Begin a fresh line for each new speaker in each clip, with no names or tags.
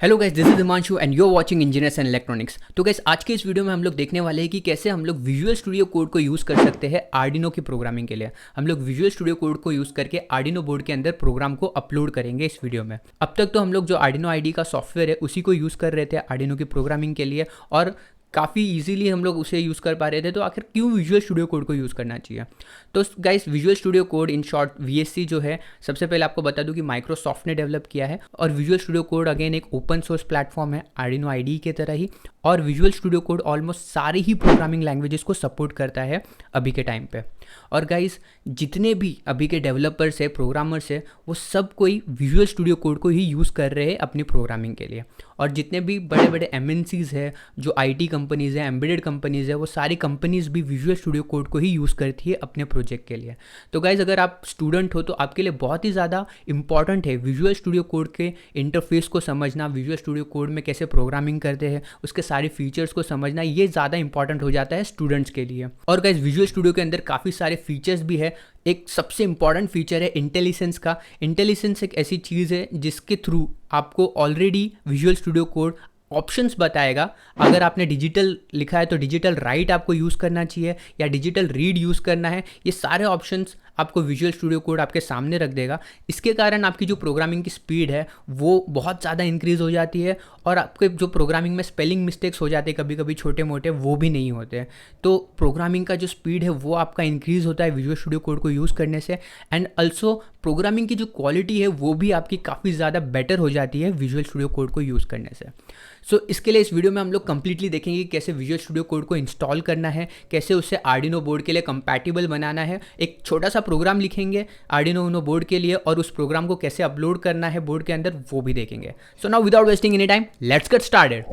Hello guys, this is Himanshu and you are watching engineers and electronics. तो guys, आज के इस वीडियो में हम लोग देखने वाले हैं कि कैसे हम लोग विजुअल स्टूडियो कोड को यूज़ कर सकते हैं आर्डिनो की प्रोग्रामिंग के लिए। हम लोग विजुअल स्टूडियो कोड को यूज़ करके आर्डिनो बोर्ड के अंदर प्रोग्राम को अपलोड करेंगे इस वीडियो में। अब तक तो हम लोग जो आर्डिनो आईडी का सॉफ्टवेयर है उसी को यूज़ कर रहे थे आर्डिनो की प्रोग्रामिंग के लिए, और काफ़ी इजीली हम लोग उसे यूज़ कर पा रहे थे। तो आखिर क्यों विजुअल स्टूडियो कोड को यूज़ करना चाहिए? तो guys, visual studio code in short VSC जो है, सबसे पहले आपको बता दूं कि माइक्रोसॉफ्ट ने डेवलप किया है। और विजुअल स्टूडियो कोड अगेन एक ओपन सोर्स प्लेटफॉर्म है आर्डिनो आईडी के तरह ही। और विजुअल स्टूडियो कोड ऑलमोस्ट सारी ही प्रोग्रामिंग लैंग्वेजेस को सपोर्ट करता है अभी के टाइम पे। और गाइस, जितने भी अभी के डेवलपर्स है, प्रोग्रामर्स है, वो सब कोई विजुअल स्टूडियो कोड को ही यूज़ कर रहे हैं अपनी प्रोग्रामिंग के लिए। और जितने भी बड़े बड़े MNCs है, जो IT कंपनीज़ हैं, एम्बेडेड कंपनीज़ है, वो सारी कंपनीज़ भी विजुअल स्टूडियो कोड को ही यूज़ करती है अपने प्रोजेक्ट के लिए। तो गाइज़, अगर आप स्टूडेंट हो तो आपके लिए बहुत ही ज़्यादा इंपॉर्टेंट है विजुअल स्टूडियो कोड के इंटरफेस को समझना, विजुअल स्टूडियो कोड में कैसे प्रोग्रामिंग करते हैं उसके सारे फीचर्स को समझना, ये ज़्यादा इंपॉर्टेंट हो जाता है स्टूडेंट्स के लिए। और गाइज़, विजुअल स्टूडियो के अंदर काफ़ी सारे फीचर्स भी है। एक सबसे इंपॉर्टेंट फीचर है इंटेलिजेंस का। इंटेलिजेंस एक ऐसी चीज़ है जिसके थ्रू आपको already visual studio code options बताएगा। अगर आपने डिजिटल लिखा है तो डिजिटल राइट आपको यूज़ करना चाहिए या डिजिटल रीड यूज़ करना है, ये सारे ऑप्शंस आपको विजुअल स्टूडियो कोड आपके सामने रख देगा। इसके कारण आपकी जो प्रोग्रामिंग की स्पीड है वो बहुत ज़्यादा इंक्रीज़ हो जाती है, और आपके जो प्रोग्रामिंग में स्पेलिंग मिस्टेक्स हो जाते हैं कभी कभी छोटे मोटे, वो भी नहीं होते हैं। तो प्रोग्रामिंग का जो स्पीड है वो आपका इंक्रीज़ होता है विजुअल स्टूडियो कोड को यूज़ करने से। एंड ऑल्सो प्रोग्रामिंग की जो क्वालिटी है वो भी आपकी काफ़ी ज़्यादा बेटर हो जाती है विजुअल स्टूडियो कोड को यूज़ करने से। सो इसके लिए इस वीडियो में हम लोग कंप्लीटली देखेंगे कि कैसे विजुअल स्टूडियो कोड को इंस्टॉल करना है, कैसे उसे आर्डिनो बोर्ड के लिए कंपैटिबल बनाना है। एक छोटा सा प्रोग्राम लिखेंगे आर्डिनो यूनो बोर्ड के लिए, और उस प्रोग्राम को कैसे अपलोड करना है बोर्ड के अंदर वो भी देखेंगे। So now without wasting any time, let's get started.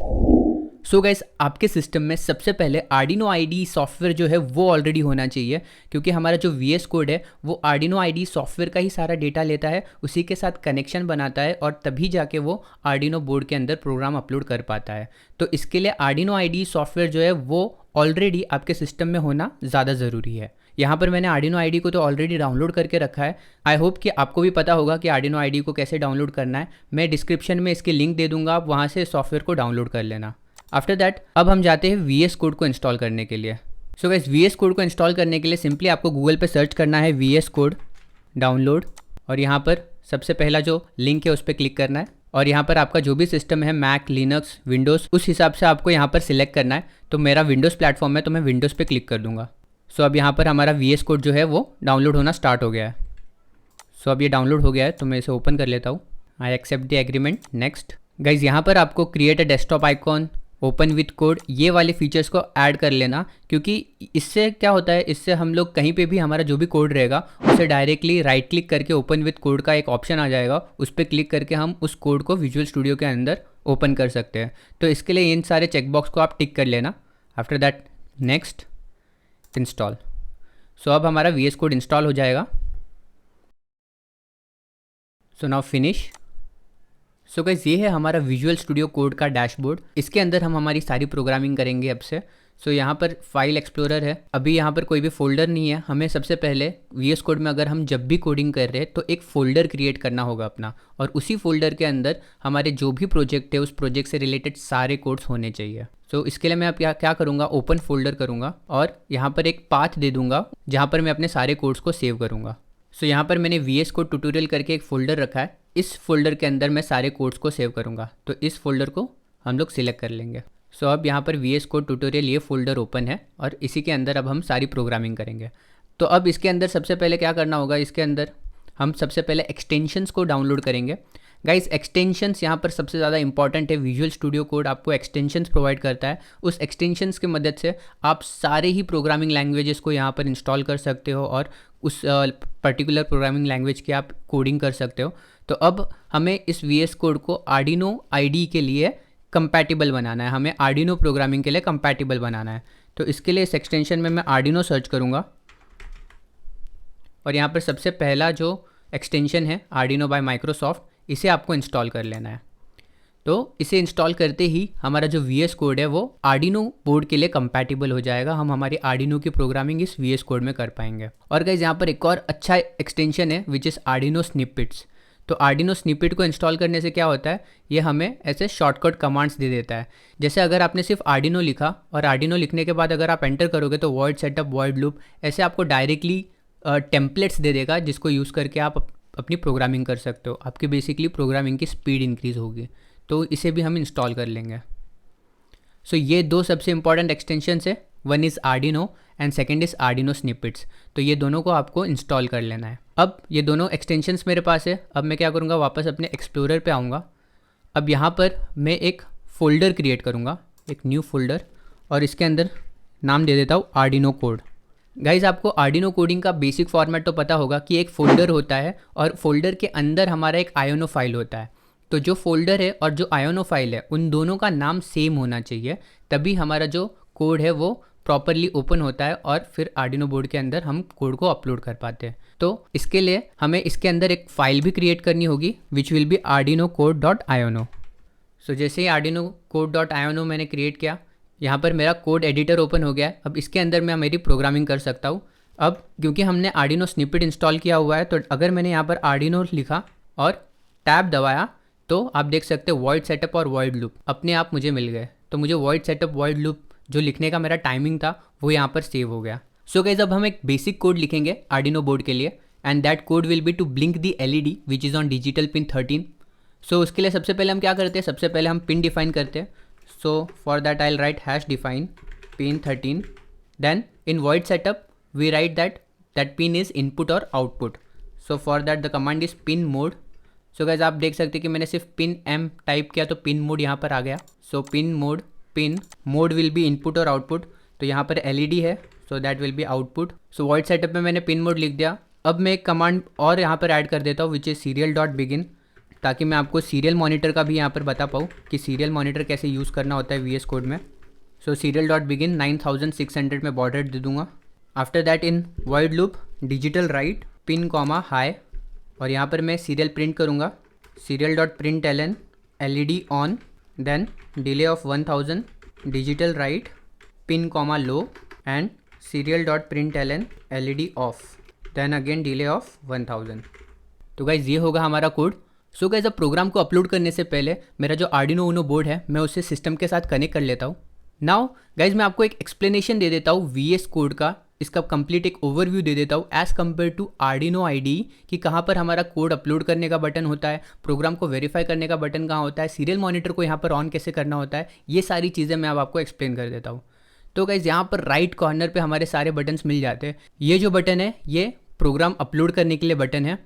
So guys, आपके सिस्टम में सबसे पहले आर्डिनो आईडी सॉफ्टवेयर जो है वो ऑलरेडी होना चाहिए, क्योंकि हमारा जो VS कोड है वो आर्डिनो आईडी सॉफ्टवेयर का ही सारा डेटा लेता है, उसी के साथ कनेक्शन बनाता है, और तभी जाके वो आर्डिनो बोर्ड के अंदर प्रोग्राम अपलोड कर पाता है। तो इसके लिए आर्डिनो आईडी सॉफ्टवेयर जो है वो ऑलरेडी आपके सिस्टम में होना ज़्यादा ज़रूरी है। यहाँ पर मैंने आर्डिनो आईडी को तो ऑलरेडी डाउनलोड करके रखा है। आई होप कि आपको भी पता होगा कि आर्डिनो आईडी को कैसे डाउनलोड करना है। मैं डिस्क्रिप्शन में इसके लिंक दे दूँगा, आप वहाँ से सॉफ्टवेयर को डाउनलोड कर लेना। आफ्टर दैट अब हम जाते हैं VS कोड को इंस्टॉल करने के लिए। सो गाइस, VS कोड को इंस्टॉल करने के लिए सिंपली आपको गूगल पे सर्च करना है VS कोड डाउनलोड, और यहाँ पर सबसे पहला जो लिंक है उस पर क्लिक करना है। और यहाँ पर आपका जो भी सिस्टम है, मैक, लिनक्स, विंडोज़, उस हिसाब से आपको यहाँ पर सिलेक्ट करना है। तो मेरा विंडोज़ प्लेटफॉर्म है तो मैं विंडोज़ पे क्लिक कर दूँगा। सो अब यहाँ पर हमारा VS कोड जो है वो डाउनलोड होना स्टार्ट हो गया है। सो अब ये डाउनलोड हो गया है तो मैं इसे ओपन कर लेता हूँ। I accept the agreement, next. Guys, यहाँ पर आपको create a desktop icon, open with code, ये वाले फीचर्स को ऐड कर लेना, क्योंकि इससे क्या होता है, इससे हम लोग कहीं पे भी हमारा जो भी कोड रहेगा उसे डायरेक्टली राइट क्लिक करके ओपन विथ कोड का एक ऑप्शन आ जाएगा, उस पर क्लिक करके हम उस कोड को विजुअल स्टूडियो के अंदर ओपन कर सकते हैं। तो इसके लिए इन सारे चेकबॉक्स को आप टिक कर लेना। After that next, install. So अब हमारा VS कोड इंस्टॉल हो जाएगा। So now finish. So guys, ये है हमारा विजुअल स्टूडियो कोड का डैशबोर्ड। इसके अंदर हम हमारी सारी प्रोग्रामिंग करेंगे अब से। सो यहाँ पर फाइल एक्सप्लोरर है, अभी यहाँ पर कोई भी फोल्डर नहीं है। हमें सबसे पहले VS कोड में अगर हम जब भी कोडिंग कर रहे हैं तो एक फ़ोल्डर क्रिएट करना होगा अपना, और उसी फोल्डर के अंदर हमारे जो भी प्रोजेक्ट है उस प्रोजेक्ट से रिलेटेड सारे कोड्स होने चाहिए। सो इसके लिए मैं अब क्या करूँगा, ओपन फोल्डर करूँगा और यहाँ पर एक पाथ दे दूँगा जहाँ पर मैं अपने सारे कोड्स को सेव करूँगा। सो यहाँ पर मैंने VS कोड ट्यूटोरियल करके एक फ़ोल्डर रखा है, इस फोल्डर के अंदर मैं सारे कोड्स को सेव करूँगा। तो इस फोल्डर को हम लोग सिलेक्ट कर लेंगे। सो अब यहाँ पर VS कोड ट्यूटोरियल ये फोल्डर ओपन है, और इसी के अंदर अब हम सारी प्रोग्रामिंग करेंगे। तो अब इसके अंदर सबसे पहले क्या करना होगा, इसके अंदर हम सबसे पहले एक्सटेंशंस को डाउनलोड करेंगे। गाइस, एक्सटेंशंस यहाँ पर सबसे ज़्यादा इंपॉर्टेंट है। विजुअल स्टूडियो कोड आपको एक्सटेंशंस प्रोवाइड करता है। उस एक्सटेंशंस की मदद से आप सारे ही प्रोग्रामिंग लैंग्वेजेस को यहाँ पर इंस्टॉल कर सकते हो, और उस पर्टिकुलर प्रोग्रामिंग लैंग्वेज की आप कोडिंग कर सकते हो। तो अब हमें इस VS कोड को आर्डिनो आईडी के लिए कंपैटिबल बनाना है, हमें आर्डिनो प्रोग्रामिंग के लिए कंपैटिबल बनाना है। तो इसके लिए इस एक्सटेंशन में मैं आर्डिनो सर्च करूँगा, और यहाँ पर सबसे पहला जो एक्सटेंशन है आर्डिनो बाय माइक्रोसॉफ्ट, इसे आपको इंस्टॉल कर लेना है। तो इसे इंस्टॉल करते ही हमारा जो VS कोड है वो आर्डिनो बोर्ड के लिए कंपैटिबल हो जाएगा। हम हमारी आर्डिनो की प्रोग्रामिंग इस VS कोड में कर पाएंगे। और गाइस, यहाँ पर एक और अच्छा एक्सटेंशन है विच इज़ आर्डिनो स्निपेट्स। तो आर्डिनो स्निपेट को इंस्टॉल करने से क्या होता है, ये हमें ऐसे शॉर्टकट कमांड्स दे देता है। जैसे अगर आपने सिर्फ आर्डिनो लिखा और आर्डिनो लिखने के बाद अगर आप एंटर करोगे तो वॉइड सेटअप, वॉइड लूप, ऐसे आपको डायरेक्टली टेम्पलेट्स दे देगा जिसको यूज़ करके आप अपनी प्रोग्रामिंग कर सकते हो। आपकी बेसिकली प्रोग्रामिंग की स्पीड इंक्रीज़ होगी। तो इसे भी हम इंस्टॉल कर लेंगे। सो ये दो सबसे इंपॉर्टेंट एक्सटेंशंस है, one is Arduino and second is Arduino snippets. तो ये दोनों को आपको इंस्टॉल कर लेना है। अब ये दोनों एक्सटेंशंस मेरे पास है। अब मैं क्या करूँगा, वापस अपने एक्सप्लोरर पे आऊँगा। अब यहाँ पर मैं एक फ़ोल्डर क्रिएट करूँगा, एक न्यू फोल्डर, और इसके अंदर नाम दे देता हूँ आर्डिनो कोड। गाइज़, आपको आर्डिनो कोडिंग का बेसिक फॉर्मेट तो पता होगा कि एक फ़ोल्डर होता है और फोल्डर के अंदर हमारा एक आयोनो फाइल होता है। तो जो फोल्डर है और जो आयोनो फाइल है उन दोनों का नाम सेम होना चाहिए, तभी हमारा जो कोड है वो प्रॉपरली ओपन होता है और फिर आर्डिनो बोर्ड के अंदर हम कोड को अपलोड कर पाते हैं। तो इसके लिए हमें इसके अंदर एक फ़ाइल भी क्रिएट करनी होगी which will be Arduino code dot ino. So जैसे ही आर्डिनो कोड डॉट आयोनो मैंने क्रिएट किया, यहाँ पर मेरा कोड एडिटर ओपन हो गया है। अब इसके अंदर मैं मेरी प्रोग्रामिंग कर सकता हूँ। अब क्योंकि हमने आर्डिनो स्निपेट इंस्टॉल किया हुआ है, तो अगर मैंने यहाँ पर आर्डिनो लिखा और टैब दबाया तो आप देख सकते हो वॉइड सेटअप और वॉइड लूप अपने आप मुझे मिल गए। तो मुझे वॉइड सेटअप, वॉइड लूप जो लिखने का मेरा टाइमिंग था वो यहाँ पर सेव हो गया। सो गाइस, अब हम एक बेसिक कोड लिखेंगे आर्डिनो बोर्ड के लिए and that code will be to blink the LED which is on digital pin 13। So उसके लिए सबसे पहले हम क्या करते हैं, सबसे पहले हम पिन डिफाइन करते हैं। So for that I will write hash define pin 13, then in void setup we write that pin is input और output. So for that the command is pin mode. So guys, आप देख सकते हैं कि मैंने सिर्फ पिन एम टाइप किया तो पिन मोड यहाँ पर आ गया। So pin mode will be input और आउटपुट। तो यहाँ पर एलईडी है, so that will be output. So void setup में मैंने पिन मोड लिख दिया। अब मैं एक कमांड और यहाँ पर ऐड कर देता हूँ which is serial dot begin, ताकि मैं आपको सीरियल मॉनिटर का भी यहाँ पर बता पाऊँ कि सीरियल मॉनिटर कैसे यूज़ करना होता है VS कोड में। सो सीरियल डॉट बिगिन 9600 में बॉर्डर दे दूँगा। After that in void loop digital write pin comma high, और यहाँ पर मैं सीरियल प्रिंट करूँगा, serial dot println LED on, then delay of 1000 digital write pin comma low and serial dot println LED off, then again delay of 1000। तो guys ये होगा हमारा कोड। सो गाइज, अब प्रोग्राम को upload करने से पहले मेरा जो आर्डिनो ऊनो बोर्ड है मैं उसे सिस्टम के साथ कनेक्ट कर लेता हूँ। नाउ गाइज, मैं आपको एक एक्सप्लेनेशन दे देता हूँ VS कोड का, इसका कंप्लीट एक ओवरव्यू दे देता हूँ as compare to Arduino IDE कि कहाँ पर हमारा कोड अपलोड करने का बटन होता है, प्रोग्राम को वेरीफाई करने का बटन कहाँ होता है, सीरियल मॉनिटर को यहाँ पर ऑन कैसे करना होता है। ये सारी चीज़ें मैं अब आपको एक्सप्लेन कर देता हूँ। तो गाइज, यहाँ पर राइट कॉर्नर पे हमारे सारे बटन्स मिल जाते हैं। ये जो बटन है ये प्रोग्राम अपलोड करने के लिए बटन है।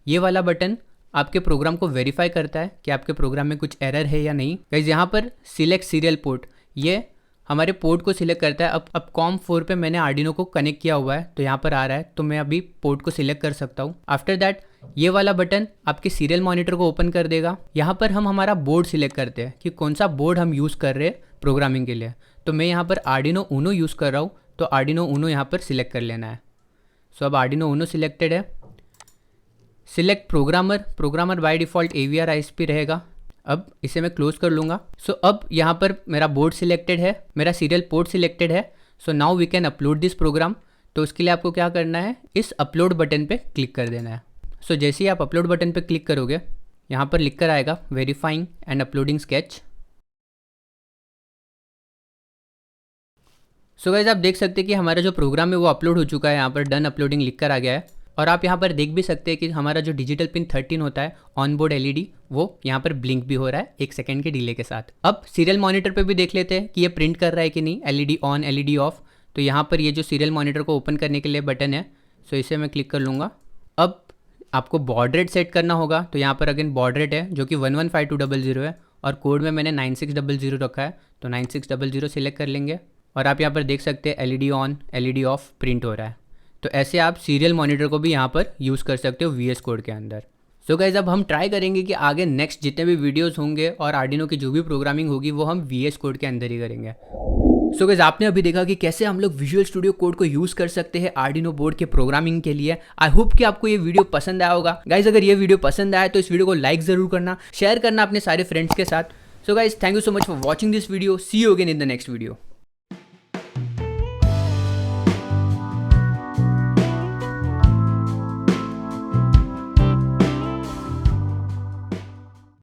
ये वाला बटन आपके प्रोग्राम को वेरीफाई करता है कि आपके प्रोग्राम में कुछ एरर है या नहीं। गाइज, यहाँ पर सिलेक्ट सीरियल पोर्ट, ये हमारे पोर्ट को सिलेक्ट करता है। अब COM4 पे मैंने आर्डिनो को कनेक्ट किया हुआ है तो यहाँ पर आ रहा है, तो मैं अभी पोर्ट को सिलेक्ट कर सकता हूँ। आफ्टर दैट ये वाला बटन आपके सीरियल मॉनिटर को ओपन कर देगा। यहाँ पर हम हमारा बोर्ड सिलेक्ट करते हैं कि कौन सा बोर्ड हम यूज़ कर रहे हैं प्रोग्रामिंग के लिए। तो मैं यहाँ पर आर्डिनो ऊनो यूज़ कर रहा हूँ, तो आर्डिनो ऊनो यहाँ पर सिलेक्ट कर लेना है। सो अब आर्डिनो ऊनो सिलेक्टेड है। Select programmer by default AVR ISP रहेगा। अब इसे मैं क्लोज कर लूँगा। सो अब यहाँ पर मेरा बोर्ड सिलेक्टेड है, मेरा सीरियल पोर्ट सिलेक्टेड है। So now we can upload this program. तो उसके लिए आपको क्या करना है, इस अपलोड बटन पे क्लिक कर देना है। सो जैसे ही आप अपलोड बटन पे क्लिक करोगे यहाँ पर लिख कर आएगा verifying and uploading sketch. So guys, आप देख सकते हैं कि हमारा जो प्रोग्राम है वो अपलोड हो चुका है। यहाँ पर डन अपलोडिंग लिख कर आ गया है। और आप यहाँ पर देख भी सकते हैं कि हमारा जो डिजिटल पिन 13 होता है ऑन बोर्ड LED वो यहाँ पर ब्लिंक भी हो रहा है 1 सेकेंड के डिले के साथ। अब सीरियल मॉनिटर पे भी देख लेते हैं कि ये प्रिंट कर रहा है कि नहीं, LED ऑन LED ऑफ। तो यहाँ पर ये जो सीरियल मॉनिटर को ओपन करने के लिए बटन है, सो इसे मैं क्लिक कर लूँगा। अब आपको बॉर्ड रेट सेट करना होगा, तो यहाँ पर अगेन बॉर्ड रेट है जो कि 115200 है और कोड में मैंने 9600 रखा है, तो 9600 सिलेक्ट कर लेंगे। और आप यहाँ पर देख सकते हैं LED on LED of print हो रहा है। तो ऐसे आप सीरियल मॉनिटर को भी यहाँ पर यूज़ कर सकते हो VS कोड के अंदर। सो गाइज, अब हम ट्राई करेंगे कि आगे नेक्स्ट जितने भी वीडियोस होंगे और आर्डिनो की जो भी प्रोग्रामिंग होगी वो हम VS कोड के अंदर ही करेंगे। सो गाइज, आपने अभी देखा कि कैसे हम लोग विजुअल स्टूडियो कोड को यूज़ कर सकते हैं आर्डिनो बोर्ड के प्रोग्रामिंग के लिए। आई होप कि आपको ये वीडियो पसंद आया होगा। गाइज, अगर ये वीडियो पसंद आया तो इस वीडियो को लाइक ज़रूर करना, शेयर करना अपने सारे फ्रेंड्स के साथ। So guys, thank you so much for watching this video. See you again in the next video.